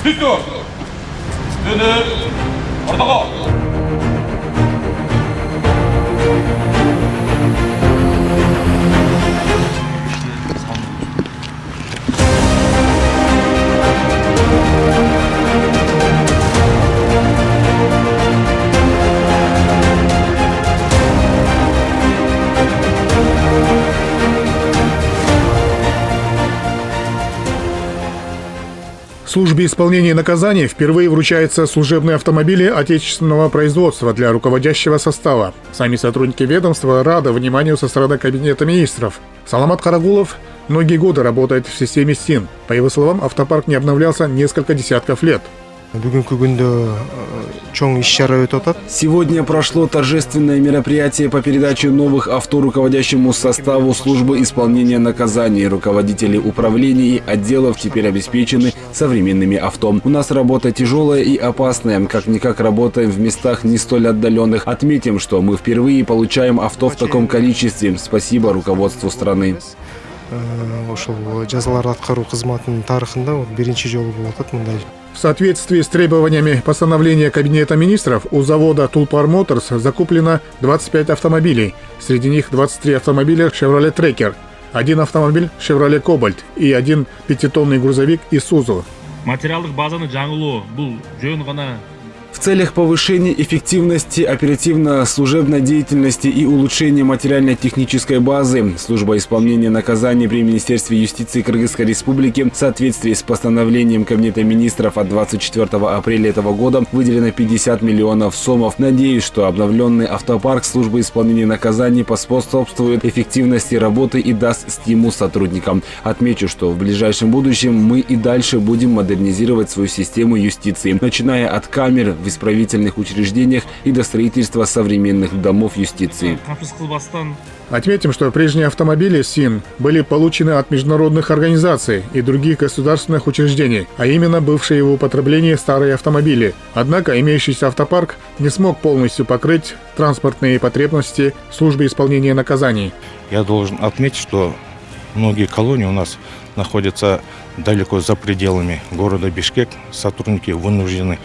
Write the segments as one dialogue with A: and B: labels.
A: 필수! 너는 어디다가?
B: Службе исполнения наказаний впервые вручаются служебные автомобили отечественного производства для руководящего состава. Сами сотрудники ведомства рады вниманию со стороны Кабинета министров. Саламат Карагулов многие годы работает в системе СИН. По его словам, автопарк не обновлялся несколько десятков лет.
C: Сегодня прошло торжественное мероприятие по передаче новых авто руководящему составу службы исполнения наказаний. Руководители управлений и отделов теперь обеспечены современными авто. У нас работа тяжелая и опасная. Как-никак работаем в местах не столь отдаленных. Отметим, что мы впервые получаем авто в таком количестве. Спасибо руководству страны.
B: В соответствии с требованиями постановления Кабинета министров у завода Tulpar Motors закуплено 25 автомобилей. Среди них 23 автомобиля Chevrolet Tracker, один автомобиль Chevrolet Cobalt и один 5-тонный грузовик Isuzu.
C: В целях повышения эффективности оперативно-служебной деятельности и улучшения материально-технической базы служба исполнения наказаний при Министерстве юстиции Кыргызской Республики в соответствии с постановлением Кабинета министров от 24 апреля этого года выделено 50 миллионов сомов. Надеюсь, что обновленный автопарк службы исполнения наказаний поспособствует эффективности работы и даст стимул сотрудникам. Отмечу, что в ближайшем будущем мы и дальше будем модернизировать свою систему юстиции, начиная от камер в исправительных учреждениях и до строительства современных домов юстиции.
B: Отметим, что прежние автомобили СИН были получены от международных организаций и других государственных учреждений, а именно бывшие в употреблении старые автомобили. Однако имеющийся автопарк не смог полностью покрыть транспортные потребности службы исполнения наказаний.
D: Я должен отметить, что многие колонии у нас находятся далеко за пределами города Бишкек. Сотрудники вынуждены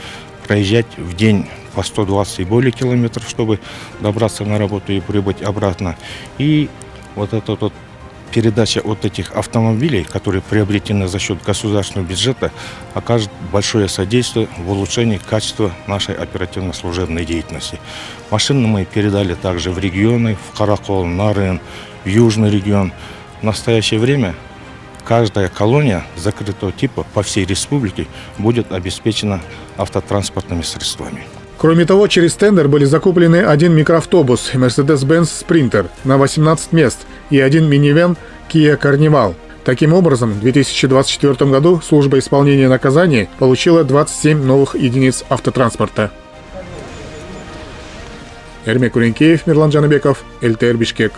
D: проезжать в день по 120 и более километров, чтобы добраться на работу и прибыть обратно. И вот эта вот передача вот этих автомобилей, которые приобретены за счет государственного бюджета, окажет большое содействие в улучшении качества нашей оперативно-служебной деятельности. Машины мы передали также в регионы, в Каракол, Нарын, в Южный регион. В настоящее время каждая колония закрытого типа по всей республике будет обеспечена автотранспортными средствами.
B: Кроме того, через тендер были закуплены один микроавтобус Mercedes-Benz Sprinter на 18 мест и один минивэн Kia Carnival. Таким образом, в 2024 году служба исполнения наказаний получила 27 новых единиц автотранспорта. Эрмек Уренкеев, Мирлан Джанабеков, ЛТР Бишкек.